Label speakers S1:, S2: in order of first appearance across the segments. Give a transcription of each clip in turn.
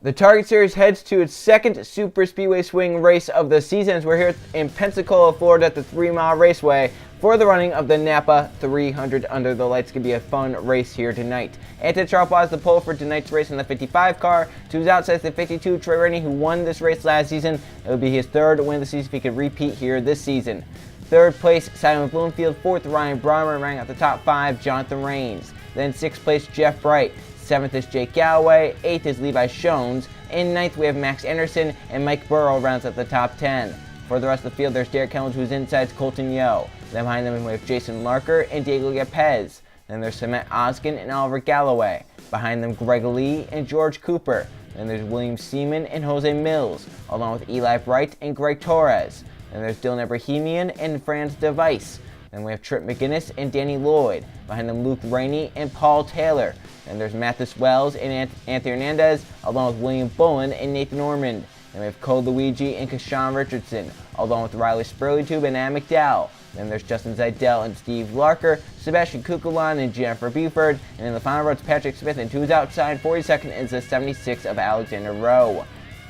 S1: The Target Series heads to its second Super Speedway Swing race of the season as we're here in Pensacola, Florida at the 3-mile raceway for the running of the NAPA 300 Under the Lights. Could be a fun race here tonight. Anthony Charles is the pole for tonight's race in the 55 car. To his outside is the 52, Trey Rainey, who won this race last season. It would be his third win of the season if he could repeat here this season. Third place, Simon Bloomfield. Fourth, Ryan Brommer. Ranking out the top 5, Jonathan Rains. Then sixth place, Jeff Bright. Seventh is Jake Galloway. Eighth is Levi Shones. In ninth, we have Max Anderson, and Mike Burrow rounds at the top 10. For the rest of the field, there's Derek Kellens, who's inside Colton Yo. Then behind them, we have Jason Larker and Diego Gapez. Then there's Cement Oskin and Oliver Galloway. Behind them, Greg Lee and George Cooper. Then there's William Seaman and Jose Mills, along with Eli Bright and Greg Torres. Then there's Dylan Abrahamian and Franz DeVice. Then we have Trip McGinnis and Danny Lloyd. Behind them, Luke Rainey and Paul Taylor. Then there's Mathis Wells and Anthony Hernandez, along with William Bullen and Nathan Ormond. Then we have Cole Luigi and Kashawn Richardson, along with Riley Spurleytube and Ann McDowell. Then there's Justin Zidell and Steve Larker, Sebastian Kukulon and Jennifer Buford. And in the final row, it's Patrick Smith, and to his outside, 42nd is the 76 of Alexander Rowe.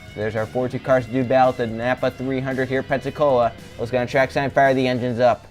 S1: So there's our 42 cars to do battle at the NAPA 300 here at Pensacola. Let's go on track sign, fire the engines up.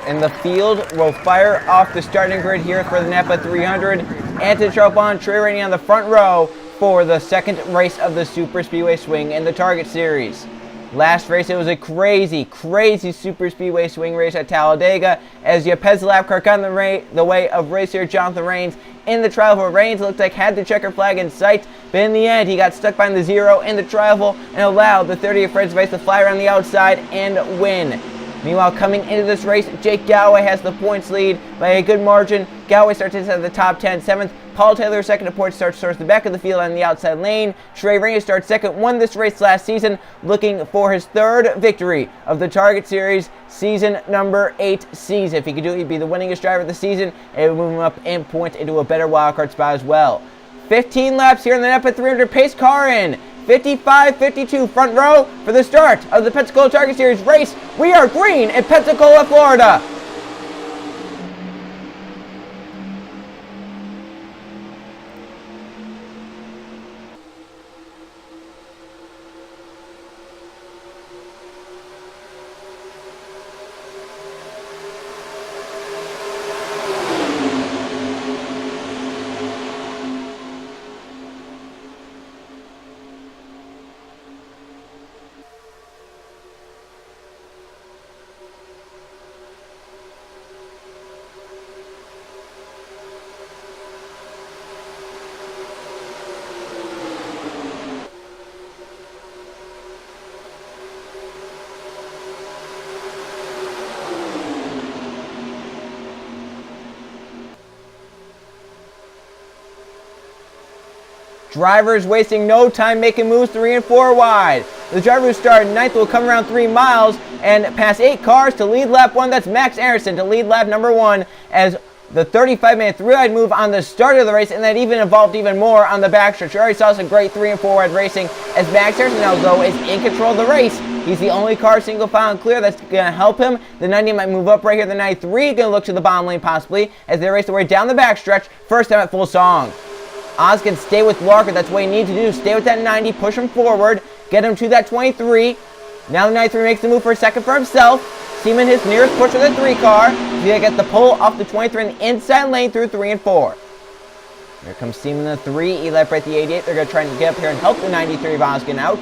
S1: And the field will fire off the starting grid here for the NAPA 300. Anthony Charles, Trey Rainey on the front row for the second race of the Super Speedway Swing in the Target Series. Last race, it was a crazy Super Speedway Swing race at Talladega as Yepez Lapcar got in the way of racer Jonathan Rains in the tri-oval. Rains looked like had the checker flag in sight, but in the end, he got stuck behind the zero in the tri-oval and allowed the 30 of Fred's Vice to fly around the outside and win. Meanwhile, coming into this race, Jake Galloway has the points lead by a good margin. Galloway starts inside the top 10, 7th. Paul Taylor, second to points, starts towards the back of the field on the outside lane. Trey Rainey starts second, won this race last season, looking for his third victory of the Target Series, season number 8 season. If he could do it, he'd be the winningest driver of the season, and it would move him up in points into a better wildcard spot as well. 15 laps here in the NAPA 300 pace car in. 55-52 front row for the start of the Pensacola Target Series race. We are green in Pensacola, Florida. Drivers wasting no time making moves 3 and 4 wide. The driver who started 9th will come around 3 miles and pass 8 cars to lead lap 1. That's Max Anderson to lead lap number 1 as the 35-minute 3-wide move on the start of the race, and that even evolved even more on the backstretch. You already saw some great 3 and 4 wide racing as Max Anderson now, though, is in control of the race. He's the only car single file and clear that's going to help him. The 90 might move up right here. The 93 going to look to the bottom lane possibly as they race their way down the backstretch. First time at full song. Oz can stay with Larker. That's what he needs to do. Stay with that 90, push him forward, get him to that 23. Now the 93 makes the move for a second for himself. Seaman his nearest push of the 3 car. He's going to get the pull off the 23 in the inside lane through 3 and 4. Here comes Seaman the 3, Eli Bright the 88. They're going to try and get up here and help the 93 of Oskin out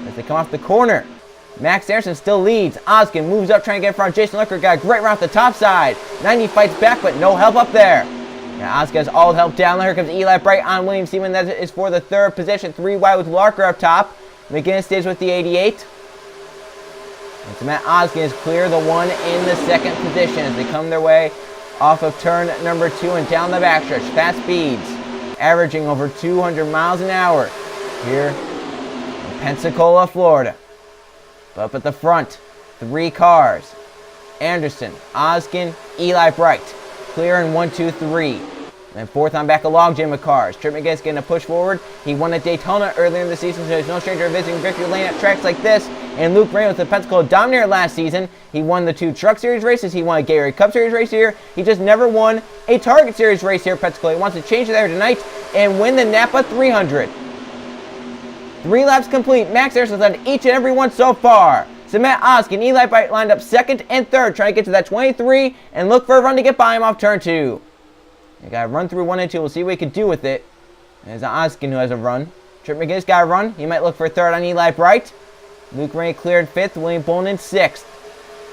S1: as they come off the corner. Max Anderson still leads. Oskin moves up trying to get in front. Jason Larker got a great round off the top side. 90 fights back, but no help up there. Now Oscar has all help down. Here comes Eli Bright on William Seaman. That is for the 3rd position. 3 wide with Larker up top. McGinnis stays with the 88. And Matt Oskin is clear the 1 in the 2nd position as they come their way off of turn number 2 and down the backstretch. Fast speeds, averaging over 200 miles an hour here in Pensacola, Florida. But up at the front, 3 cars. Anderson, Oskin, Eli Bright. Clear in 1, 2, 3. And fourth on back a logjam of cars. Trip McGinnis getting a push forward. He won at Daytona earlier in the season, so he's no stranger to visiting victory lane at tracks like this. And Luke Ray was the Pensacola Dominator last season. He won the 2 Truck Series races. He won a Gatorade Cup Series race here. He just never won a Target Series race here at Pensacola. He wants to change it there tonight and win the NAPA 300. 3 laps complete. Max Harrison's led each and every one so far. So Matt Osk and Eli Bright lined up second and third, trying to get to that 23 and look for a run to get by him off turn 2. You got to run through 1 and 2. We'll see what he can do with it. There's Oskin who has a run. Trip McGinnis got a run. He might look for a third on Eli Bright. Luke Ray cleared 5th. William Bolin in 6th.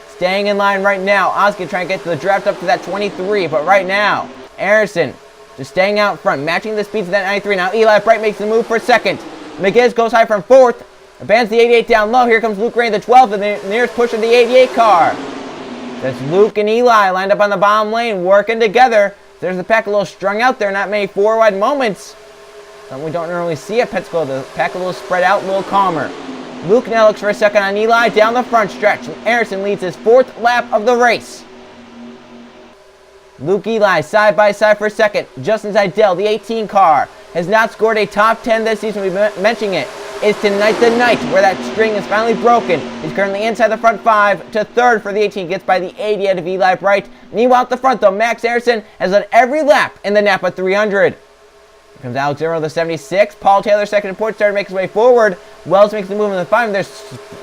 S1: Staying in line right now. Oskin trying to get to the draft up to that 23. But right now, Harrison just staying out front, matching the speeds of that 93. Now Eli Bright makes the move for 2nd. McGinnis goes high from 4th. Abandons the 88 down low. Here comes Luke Ray in the 12th. And the nearest push of the 88 car. That's Luke and Eli lined up on the bottom lane, working together. There's the pack a little strung out there, not many 4-wide moments. Something we don't normally see at Pensacola. The pack a little spread out, a little calmer. Luke now looks for a second on Eli down the front stretch. And Harrison leads his 4th lap of the race. Luke Eli side by side for a second. Justin Zidell, the 18 car, has not scored a top 10 this season. We've been mentioning it. It's tonight the night where that string is finally broken. He's currently inside the front 5 to 3rd for the 18. Gets by the 80 out of Eli Bright. Meanwhile at the front though, Max Harrison has led every lap in the NAPA 300. Here comes Alex Zero, the 76. Paul Taylor, second and point, started to make his way forward. Wells makes the move in the 5.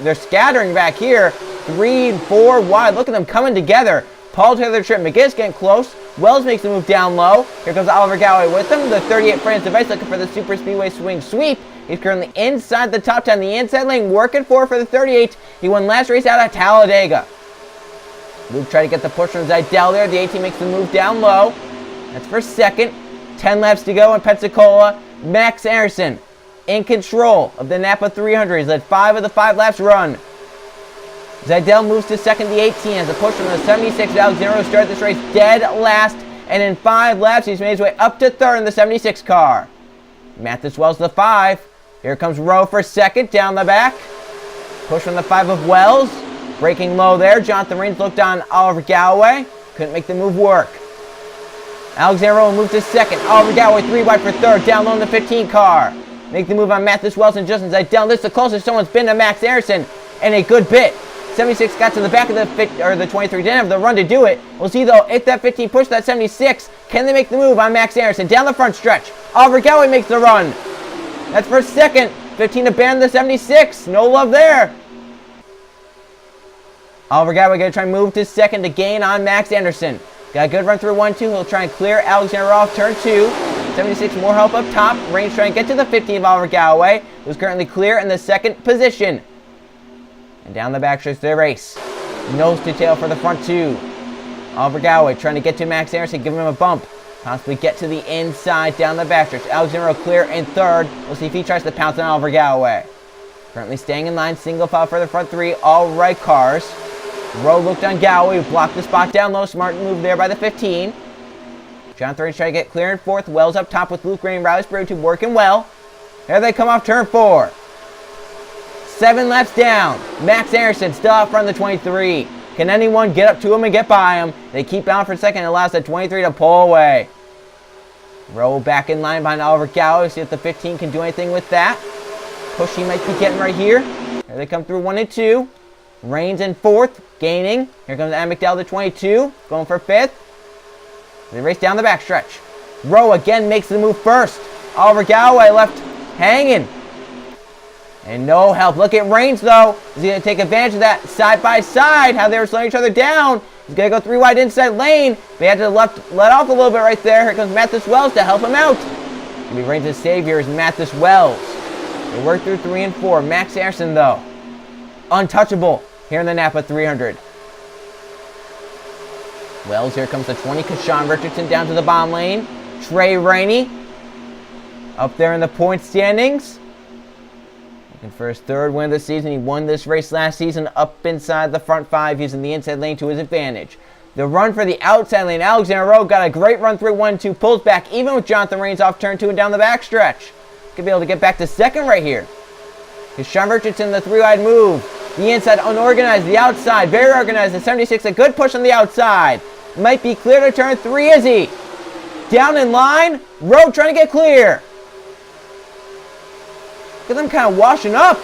S1: They're scattering back here. 3 and 4 wide. Look at them coming together. Paul Taylor, Trip McGinnis getting close. Wells makes the move down low. Here comes Oliver Galloway with him. The 38 France device looking for the Super Speedway swing sweep. He's currently inside the top 10, the inside lane, working for the 38. He won last race out at Talladega. Luke tried to get the push from Zidell there. The 18 makes the move down low. That's for 2nd. 10 laps to go in Pensacola. Max Harrison in control of the NAPA 300. He's led 5 of the 5 laps run. Zidell moves to 2nd, the 18, as a push from the 76 Alexander started this race dead last. And in 5 laps, he's made his way up to 3rd in the 76 car. Mathis Wells the 5. Here comes Rowe for 2nd, down the back. Push from the 5 of Wells. Breaking low there. Jonathan Raines looked on Oliver Galloway. Couldn't make the move work. Alexander Rowe moved to 2nd. Oliver Galloway 3 wide for 3rd, down low in the 15 car. Make the move on Mathis Wells and Justin Zidell. This is the closest someone's been to Max Harrison in a good bit. 76 got to the back of the 23. Didn't have the run to do it. We'll see though if that 15 pushed that 76. Can they make the move on Max Harrison? Down the front stretch. Oliver Galloway makes the run. That's for 2nd. 15 to ban the 76. No love there. Oliver Galloway going to try and move to 2nd to gain on Max Anderson. Got a good run through 1-2. He'll try and clear Alexander off turn 2. 76 more help up top. Raines trying to get to the 15 of Oliver Galloway, who's currently clear in the 2nd position. And down the backstretch of the race. Nose to tail for the front 2. Oliver Galloway trying to get to Max Anderson, give him a bump. Possibly get to the inside down the backstretch. Alexander clear in 3rd. We'll see if he tries to pounce on Oliver Galloway. Currently staying in line, single file for the front 3, all right cars. Rowe looked on Galloway, blocked the spot down low. Smart move there by the 15. Jonathan Raines trying to get clear in 4th. Wells up top with Luke Ray and Riley Sprue working well. Here they come off turn 4. 7 laps down. Max Harrison still out front of the 23. Can anyone get up to him and get by him? They keep out for a second. It allows the 23 to pull away. Rowe back in line behind Oliver Galloway. See if the 15 can do anything with that. Push he might be getting right here. Here they come through 1 and 2. Raines in 4th, gaining. Here comes Adam McDowell, the 22, going for 5th. They race down the backstretch. Rowe again makes the move first. Oliver Galloway left hanging. And no help. Look at Raines, though. He's going to take advantage of that side by side, how they were slowing each other down. He's going to go 3 wide inside lane. They had to let off a little bit right there. Here comes Mathis Wells to help him out. Going to be Raines' savior is Mathis Wells. They work through 3 and 4. Max Harrison, though, untouchable here in the NAPA 300. Wells, here comes the 20. Kashawn Richardson down to the bottom lane. Trey Rainey up there in the point standings. Looking for his 3rd win of the season. He won this race last season up inside the front 5, using the inside lane to his advantage. The run for the outside lane. Alexander Rowe got a great run through 1-2. Pulls back even with Jonathan Raines off turn 2 and down the backstretch. Could be able to get back to 2nd right here. Kashawn Richardson, the 3-wide move. The inside unorganized, the outside very organized. The 76, a good push on the outside. Might be clear to turn 3, is he? down in line. Rowe trying to get clear. Look at them kind of washing up.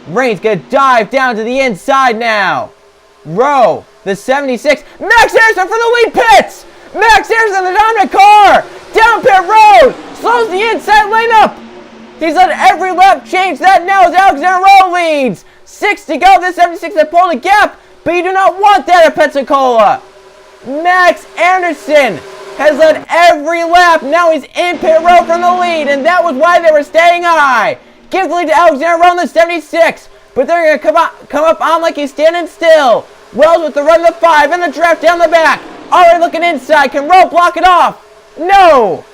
S1: Rain's going to dive down to the inside now. Rowe, the 76. Max Harrison for the lead pits. Max Harrison, the dominant car. Down pit road. Slows the inside lane up. He's let every lap change that now as Alexander Rowe leads. 6 to go. The 76 has pulled a gap, but you do not want that at Pensacola. Max Anderson has led every lap. Now he's in pit road from the lead, and that was why they were staying high. Gives the lead to Alexander Rowe in the 76, but they're going to come up on like he's standing still. Wells with the run to 5 and the draft down the back. Already looking inside. Can Rowe block it off? No.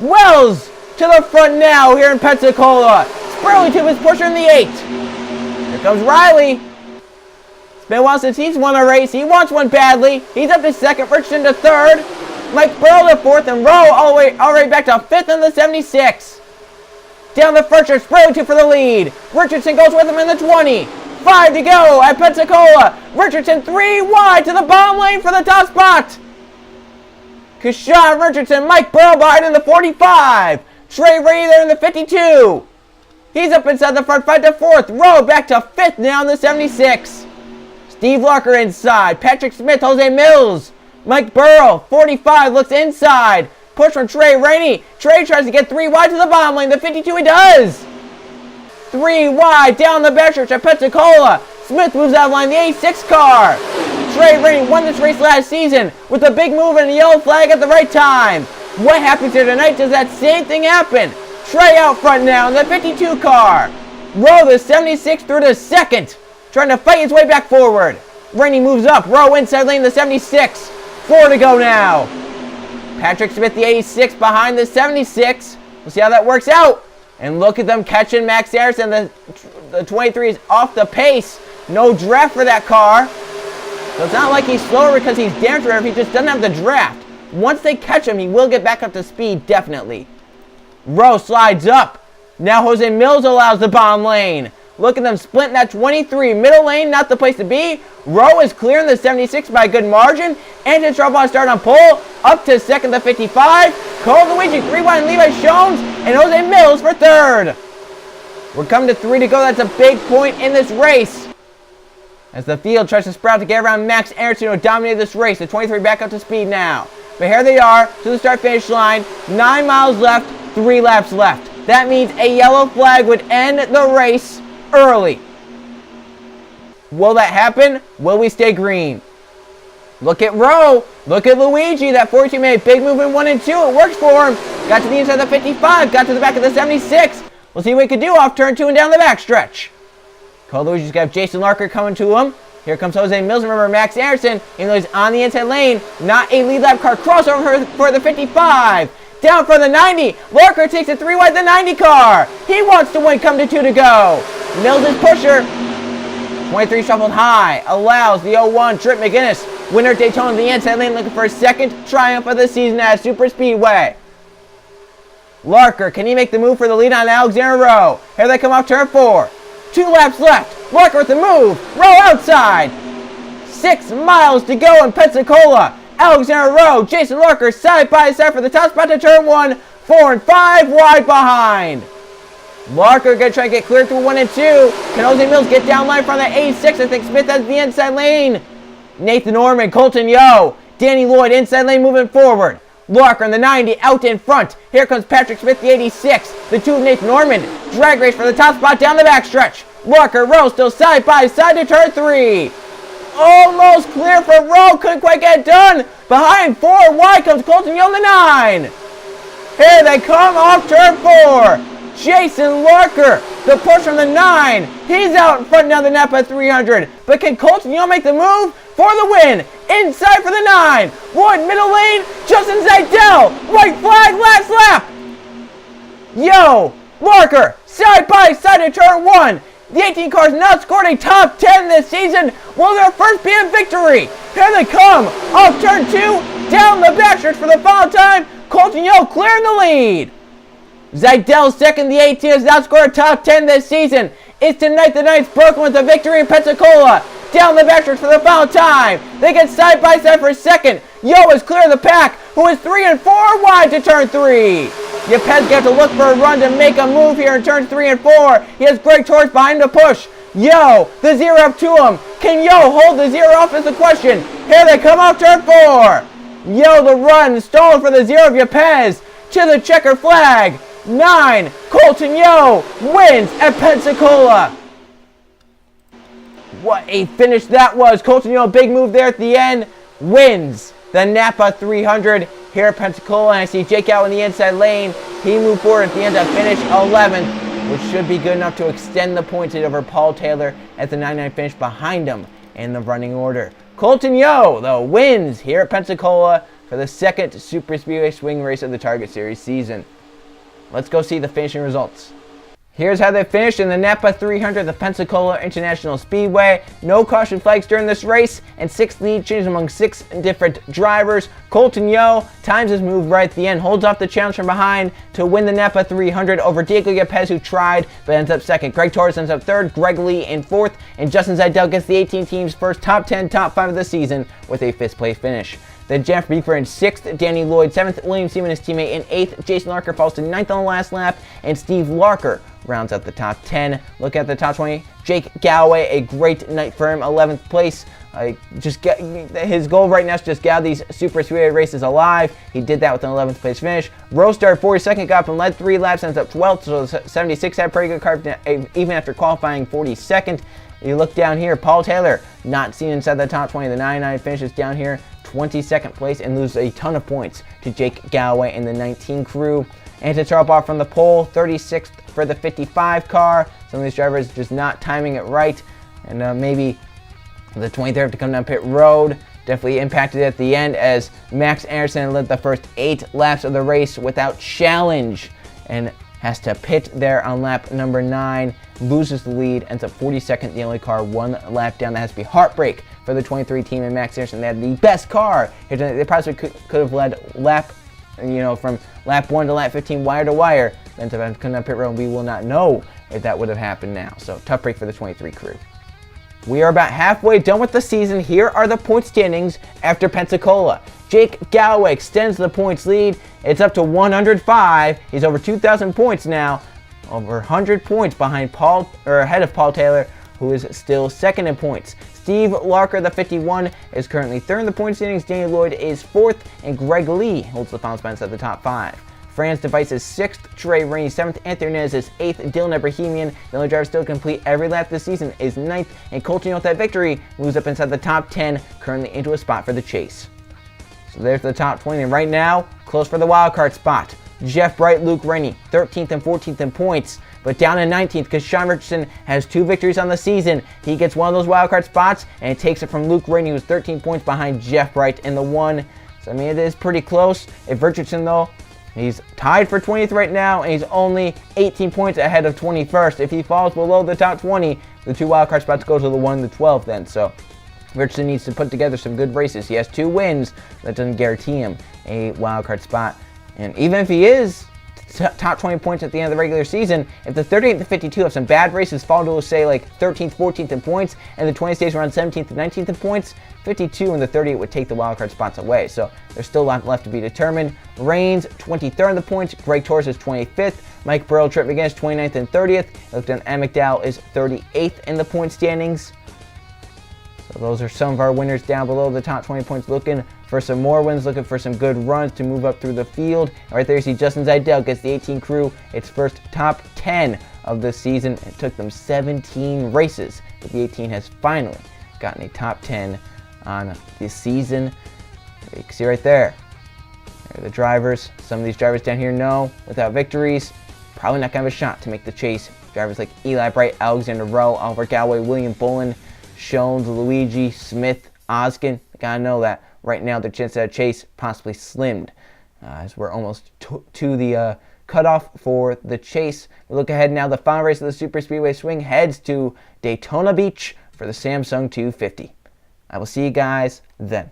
S1: Wells to the front now here in Pensacola. Spurley to his pusher in the 8. Here comes Riley. It's been a while since he's won a race. He wants one badly. He's up to 2nd, Richardson to 3rd. Mike Burrow to 4th, and Rowe already back to 5th in the 76. Down the first, Spurley 2 for the lead. Richardson goes with him in the 20. 5 to go at Pensacola. Richardson 3 wide to the bottom lane for the top spot. Kashawn Richardson, Mike Burrow behind in the 45. Trey Ray there in the 52. He's up inside the front 5 to 4th. Rowe back to 5th now in the 76. Steve Larker inside. Patrick Smith, Jose Mills. Mike Burrow, 45, looks inside. Push from Trey Rainey. Trey tries to get 3 wide to the bottom lane. The 52 he does. 3 wide down the backstretch at Pensacola. Smith moves out of line, the 86 car. Trey Rainey won this race last season with a big move and a yellow flag at the right time. What happens here tonight? Does that same thing happen? Trey out front now in the 52 car. Rowe, the 76, through to 2nd. Trying to fight his way back forward. Rainey moves up. Rowe inside lane, the 76. 4 to go now. Patrick Smith, the 86, behind the 76. We'll see how that works out. And look at them catching Max Harrison. The 23 is off the pace. No draft for that car. So it's not like he's slower because he's damaged or if he just doesn't have the draft. Once they catch him, he will get back up to speed, definitely. Rowe slides up. Now Jose Mills allows the bottom lane. Look at them splitting that 23. Middle lane, not the place to be. Rowe is clearing the 76 by a good margin. Anton Charbonne start on pole. Up to 2nd, the 55. Cole Luigi, 3 wide, and Levi Shones. And Jose Mills for 3rd. We're coming to 3 to go. That's a big point in this race. As the field tries to sprout to get around Max Anderson, who dominated this race. The 23 back up to speed now. But here they are to the start-finish line. 9 miles left, 3 laps left. That means a yellow flag would end the race early. Will that happen? Will we stay green? Look at Rowe. Look at Luigi. That 42 made a big move in 1 and 2. It works for him. Got to the inside of the 55. Got to the back of the 76. We'll see what he can do off turn 2 and down the backstretch. Cole Luigi's got Jason Larker coming to him. Here comes Jose Mills. Remember, Max Anderson, even though he's on the inside lane, not a lead lap car. Crossover for the 55. Down for the 90. Larker takes a 3 wide the 90 car. He wants to win. Come to 2 to go. Mills is pusher. 23 shuffled high. Allows the 01 Trip McGinnis. Winner Daytona the inside lane looking for a 2nd triumph of the season at Super Speedway. Larker, can he make the move for the lead on Alexander Rowe? Here they come off turn 4. 2 laps left. Larker with the move. Rowe outside. 6 miles to go in Pensacola. Alexander Rowe, Jason Larker side by side for the top spot to turn 1. 4 and 5 wide behind. Larker going to try to get clear through 1 and 2. Can Jose Mills get down line from the 86? I think Smith has the inside lane. Nathan Norman, Colton Yo, Danny Lloyd inside lane moving forward. Larker in the 90 out in front. Here comes Patrick Smith, the 86. The 2 of Nathan Norman. Drag race for the top spot down the backstretch. Larker, Rowe still side by side to turn 3. Almost clear for Rowe. Couldn't quite get it done. Behind 4 wide comes Colton Yo in the 9. Here they come off turn 4. Jason Larker, the push from the 9. He's out in front now, the NAPA 300. But can Colton Yo make the move for the win? Inside for the 9. Wood, middle lane, Justin Zeidel. White flag, last lap. Yo, Larker, side by side to turn 1. The 18 cars now scored a top 10 this season. Will their first be a victory? Here they come, off turn 2, down the backstretch for the final time. Colton Yo clearing the lead. Zeidel 2nd, the 18 has now scored a top 10 this season. It's tonight the night's broken with a victory in Pensacola. down the backstretch for the final time. They get side by side for second. Yo is clear of the pack, who is 3 and 4 wide to turn 3. Yepes gets to look for a run to make a move here in turns 3 and 4. He has Greg Torres behind him to push. Yo, the 0 up to him. Can Yo hold the 0 off is the question. Here they come out turn 4. Yo, the run stalled for the 0 of Yepes to the checker flag. 9, Colton Yo wins at Pensacola. What a finish that was. Colton Yo, big move there at the end, wins the NAPA 300 here at Pensacola. And I see Jake out in the inside lane. He moved forward at the end to finish 11th, which should be good enough to extend the points lead over Paul Taylor at the 99 finish behind him in the running order. Colton Yo, though, wins here at Pensacola for the second Super Speedway swing race of the Target Series season. Let's go see the finishing results. Here's how they finished in the NAPA 300 at the Pensacola International Speedway. No caution flags during this race, and 6 lead changes among 6 different drivers. Colton Yo times his move right at the end, holds off the challenge from behind to win the NAPA 300 over Diego Yepes, who tried but ends up second. Greg Torres ends up third, Greg Lee in fourth, and Justin Zeidel gets the 18 team's first top 10, top 5 of the season with a 5th place finish. Then Jeff Beefer in 6th, Danny Lloyd 7th, William Seaman, his teammate, in 8th. Jason Larker falls to 9th on the last lap, and Steve Larker rounds out the top 10. Look at the top 20. Jake Galloway, a great night for him, 11th place. His goal right now is just get out these Super Speedway races alive. He did that with an 11th place finish. Roadstar 42nd, got up and led 3 laps, ends up 12th, so 76 had a pretty good car, even after qualifying 42nd. You look down here, Paul Taylor, not seen inside the top 20. The 99 finishes down here, 22nd place, and loses a ton of points to Jake Galloway in the 19 crew. And to start off from the pole, 36th for the 55 car. Some of these drivers just not timing it right, and maybe the 23rd to come down pit road. Definitely impacted at the end as Max Anderson led the first 8 laps of the race without challenge and has to pit there on lap number 9, loses the lead, ends up 42nd, the only car 1 lap down. That has to be heartbreak for the 23 team and Max Anderson. They had the best car. They probably could have led from lap 1 to lap 15 wire to wire. Then to come down pit road, we will not know if that would have happened now. So tough break for the 23 crew. We are about halfway done with the season. Here are the point standings after Pensacola. Jake Galloway extends the points lead. It's up to 105. He's over 2,000 points now. Over 100 points ahead of Paul Taylor, who is still second in points. Steve Larker, the 51, is currently third in the point standings. Danny Lloyd is 4th, and Greg Lee holds the final spot at the top 5. Franz Device is 6th, Trey Rainey 7th, Anthony Nez is 8th, Dylan Ebrahimian, the only driver still to complete every lap this season, is 9th, and Colton with that victory moves up inside the top 10, currently into a spot for the chase. So there's the top 20, and right now, close for the wildcard spot. Jeff Bright, Luke Rainey, 13th and 14th in points, but down in 19th because Sean Richardson has 2 victories on the season. He gets one of those wildcard spots, and he takes it from Luke Rainey, who's 13 points behind Jeff Bright in the 1. So, I mean, it is pretty close. If Richardson, though, he's tied for 20th right now, and he's only 18 points ahead of 21st. If he falls below the top 20, the 2 wildcard spots go to the 1 and the 12 then. So Richardson needs to put together some good races. He has 2 wins. That doesn't guarantee him a wildcard spot. And even if he is top 20 points at the end of the regular season, if the 38th to 52 have some bad races, fall to, say, like 13th, 14th in points, and the 20 stays around 17th to 19th in points, 52 and the 38 would take the wildcard spots away. So there's still a lot left to be determined. Reigns, 23rd in the points. Greg Torres is 25th. Mike Burrell, Trip again, is 29th and 30th. Look down, Ann McDowell is 38th in the point standings. So those are some of our winners down below the top 20 points, looking for some more wins, looking for some good runs to move up through the field. And right there you see Justin Zeidel gets the 18 crew its first top 10 of the season. It took them 17 races, but the 18 has finally gotten a top 10 on the season. You can see right there, there are the drivers. Some of these drivers down here know without victories, probably not going to have a shot to make the chase. Drivers like Eli Bright, Alexander Rowe, Oliver Galloway, William Bullen, Shones, Luigi, Smith, Oskin. Gotta know that right now the chance at a chase possibly slimmed as we're almost to the cutoff for the chase. We look ahead now. The final race of the Super Speedway Swing heads to Daytona Beach for the Samsung 250. I will see you guys then.